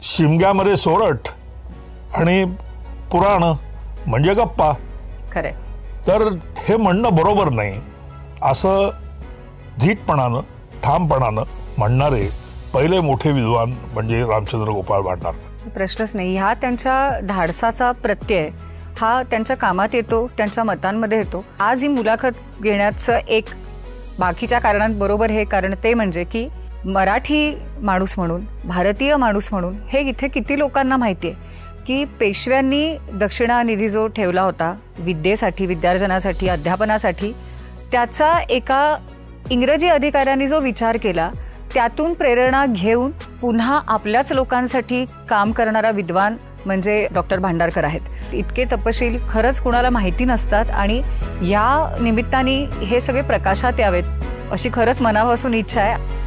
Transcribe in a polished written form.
शिमग्यामध्ये सोरठ आणि पुराण म्हणजे गप्पा. खरे. तर हे म्हणणं बरोबर नाही असं धीटपणानं ठामपणानं म्हणणारे पहिले मोठे विद्वान म्हणजे रामचंद्र गोपाळ भांडारकर. प्रश्नच नाही. ह्या त्यांच्या धाडसाचा प्रत्यय हा त्यांच्या कामात येतो, त्यांच्या मतांमध्ये येतो. आज ही मुलाखत घेण्याचं एक बाकीच्या कारणांबरोबर हे कारण ते म्हणजे की मराठी माणूस म्हणून, भारतीय माणूस म्हणून हे इथे किती लोकांना माहिती आहे की पेशव्यांनी दक्षिणा निधी जो ठेवला होता विद्येसाठी, विद्यार्जनासाठी, अध्यापनासाठी, त्याचा एका इंग्रजी अधिकाऱ्यांनी जो विचार केला त्यातून प्रेरणा घेऊन पुन्हा आपल्याच लोकांसाठी काम करणारा विद्वान म्हणजे डॉक्टर भांडारकर आहेत. इतके तपशील खरंच कुणाला माहिती नसतात आणि या निमित्ताने हे सगळे प्रकाशात यावेत अशी खरंच मनापासून इच्छा आहे.